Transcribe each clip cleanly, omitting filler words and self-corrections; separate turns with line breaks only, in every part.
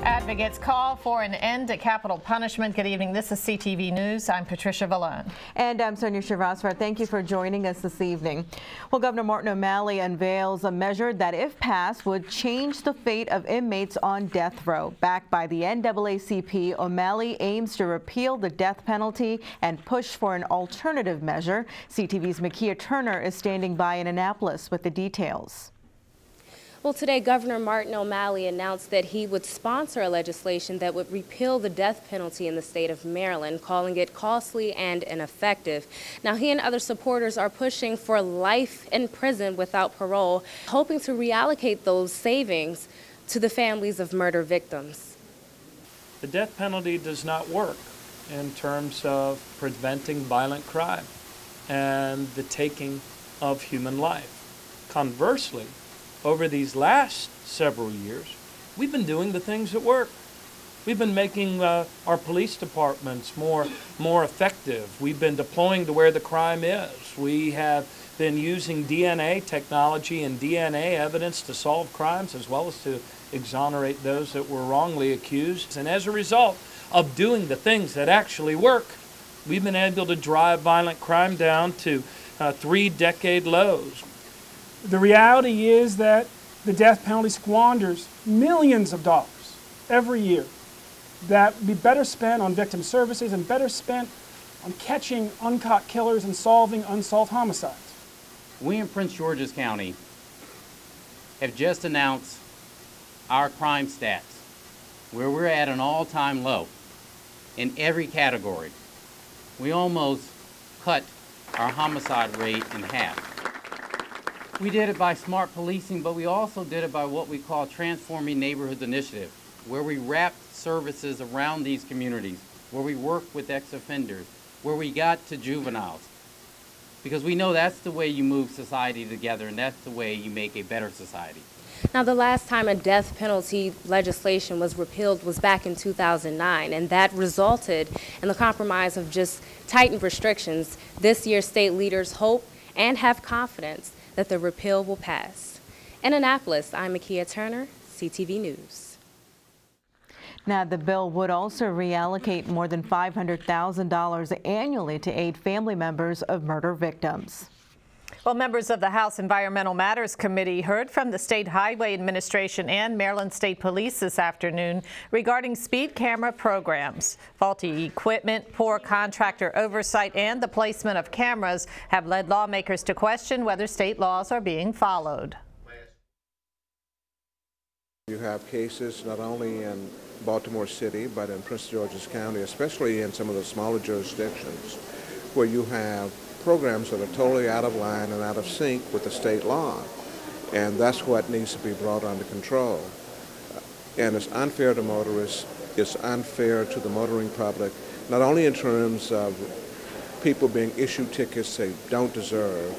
Advocates call for an end to capital punishment. Good evening. This is CTV News. I'm Patricia Vallone.
And I'm Sonia Shrivastava. Thank you for joining us this evening. Well, Governor Martin O'Malley unveils a measure that, if passed, would change the fate of inmates on death row. Backed by the NAACP, O'Malley aims to repeal the death penalty and push for an alternative measure. CTV's Makia Turner is standing by in Annapolis with the details.
Well, today, Governor Martin O'Malley announced that he would sponsor a legislation that would repeal the death penalty in the state of Maryland, calling it costly and ineffective. Now, he and other supporters are pushing for life in prison without parole, hoping to reallocate those savings to the families of murder victims.
The death penalty does not work in terms of preventing violent crime and the taking of human life. Conversely, over these last several years, we've been doing the things that work. We've been making our police departments more effective. We've been deploying to where the crime is. We have been using DNA technology and DNA evidence to solve crimes as well as to exonerate those that were wrongly accused. And as a result of doing the things that actually work, we've been able to drive violent crime down to 3-decade lows.
The reality is that the death penalty squanders millions of dollars every year that would be better spent on victim services and better spent on catching uncaught killers and solving unsolved homicides.
We in Prince George's County have just announced our crime stats, where we're at an all-time low in every category. We almost cut our homicide rate in half. We did it by smart policing, but we also did it by what we call Transforming Neighborhoods Initiative, where we wrapped services around these communities, where we work with ex-offenders, where we got to juveniles. Because we know that's the way you move society together, and that's the way you make a better society.
Now, the last time a death penalty legislation was repealed was back in 2009, and that resulted in the compromise of just tightened restrictions. This year, state leaders hope and have confidence that the repeal will pass. In Annapolis, I'm Makia Turner, CTV News.
Now, the bill would also reallocate more than $500,000 annually to aid family members of murder victims.
Well, members of the House Environmental Matters Committee heard from the State Highway Administration and Maryland State Police this afternoon regarding speed camera programs. Faulty equipment, poor contractor oversight, and the placement of cameras have led lawmakers to question whether state laws are being followed.
You have cases not only in Baltimore City, but in Prince George's County, especially in some of the smaller jurisdictions, where you have programs that are totally out of line and out of sync with the state law. And that's what needs to be brought under control. And it's unfair to motorists, it's unfair to the motoring public, not only in terms of people being issued tickets they don't deserve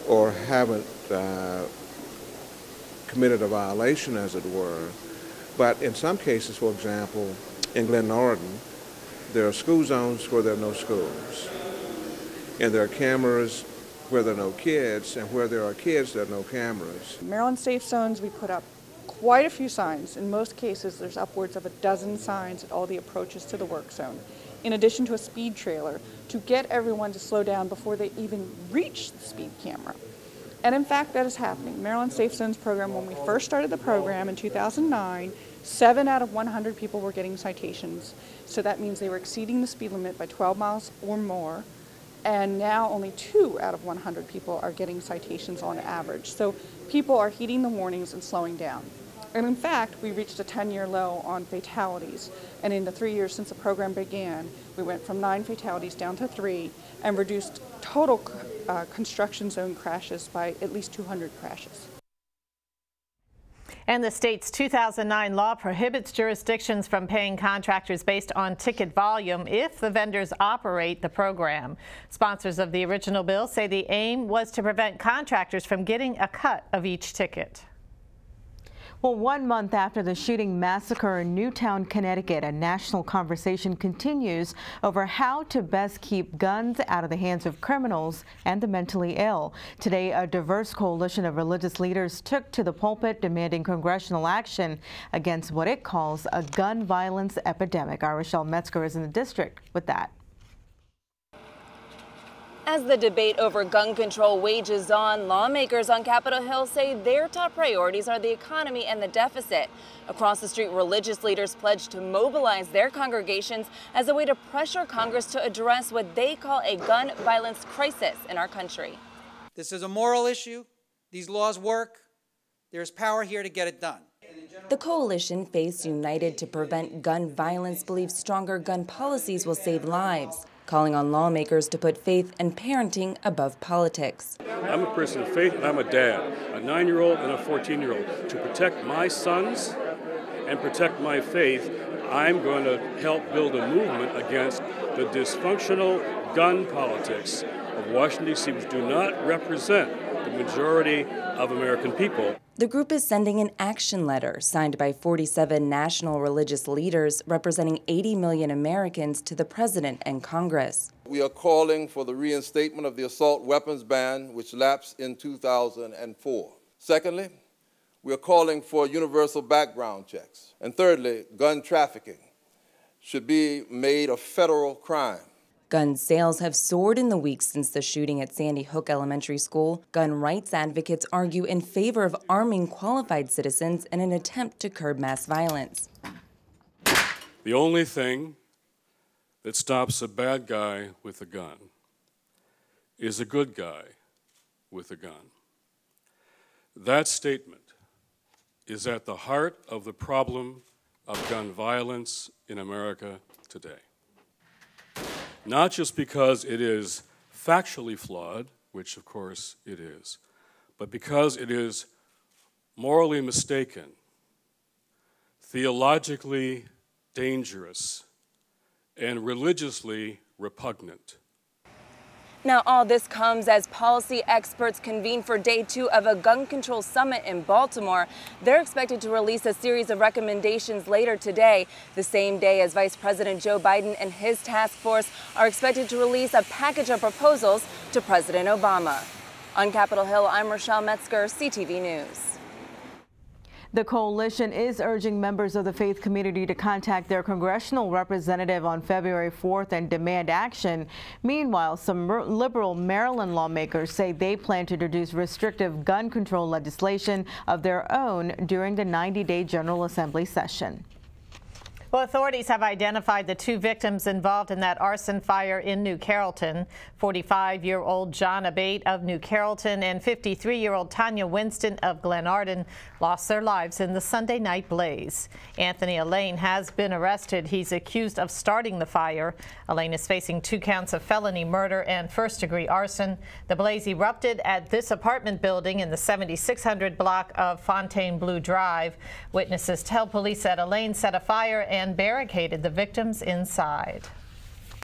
or haven't committed a violation, as it were, but in some cases, for example, in Glen Norton, there are school zones where there are no schools. And there are cameras where there are no kids, and where there are kids, there are no cameras.
Maryland Safe Zones, we put up quite a few signs. In most cases, there's upwards of a dozen signs at all the approaches to the work zone, in addition to a speed trailer to get everyone to slow down before they even reach the speed camera. And in fact, that is happening. Maryland Safe Zones program, when we first started the program in 2009, 7 out of 100 people were getting citations. So that means they were exceeding the speed limit by 12 miles or more. And now only 2 out of 100 people are getting citations on average. So people are heeding the warnings and slowing down. And in fact, we reached a 10-year low on fatalities. And in the 3 years since the program began, we went from 9 fatalities down to 3 and reduced total construction zone crashes by at least 200 crashes.
And the state's 2009 law prohibits jurisdictions from paying contractors based on ticket volume if the vendors operate the program. Sponsors of the original bill say the aim was to prevent contractors from getting a cut of each ticket.
Well, 1 month after the shooting massacre in Newtown, Connecticut, a national conversation continues over how to best keep guns out of the hands of criminals and the mentally ill. Today, a diverse coalition of religious leaders took to the pulpit demanding congressional action against what it calls a gun violence epidemic. Our Rochelle Metzger is in the district with that.
As the debate over gun control wages on, lawmakers on Capitol Hill say their top priorities are the economy and the deficit. Across the street, religious leaders pledged to mobilize their congregations as a way to pressure Congress to address what they call a gun violence crisis in our country.
This is a moral issue. These laws work. There's power here to get it done.
The coalition, Faiths United to Prevent Gun Violence, believes stronger gun policies will save lives, calling on lawmakers to put faith and parenting above politics.
I'm a person of faith, and I'm a dad, a 9-year-old and a 14-year-old. To protect my sons and protect my faith, I'm going to help build a movement against the dysfunctional gun politics of Washington, D.C., which do not represent the majority of American people.
The group is sending an action letter signed by 47 national religious leaders representing 80 million Americans to the president and Congress.
We are calling for the reinstatement of the assault weapons ban, which lapsed in 2004. Secondly, we are calling for universal background checks. And thirdly, gun trafficking should be made a federal crime.
Gun sales have soared in the weeks since the shooting at Sandy Hook Elementary School. Gun rights advocates argue in favor of arming qualified citizens in an attempt to curb mass violence.
The only thing that stops a bad guy with a gun is a good guy with a gun. That statement is at the heart of the problem of gun violence in America today. Not just because it is factually flawed, which of course it is, but because it is morally mistaken, theologically dangerous, and religiously repugnant.
Now, all this comes as policy experts convene for day 2 of a gun control summit in Baltimore. They're expected to release a series of recommendations later today, the same day as Vice President Joe Biden and his task force are expected to release a package of proposals to President Obama. On Capitol Hill, I'm Rochelle Metzger, CTV News.
The coalition is urging members of the faith community to contact their congressional representative on February 4th and demand action. Meanwhile, some liberal Maryland lawmakers say they plan to introduce restrictive gun control legislation of their own during the 90-day General Assembly session.
Well, authorities have identified the 2 victims involved in that arson fire in New Carrollton. 45-year-old John Abate of New Carrollton and 53-year-old Tanya Winston of Glenarden lost their lives in the Sunday night blaze. Anthony Allain has been arrested. He's accused of starting the fire. Allain is facing 2 counts of felony murder and first-degree arson. The blaze erupted at this apartment building in the 7600 block of Fontainebleau Drive. Witnesses tell police that Allain set a fire and barricaded the victims inside.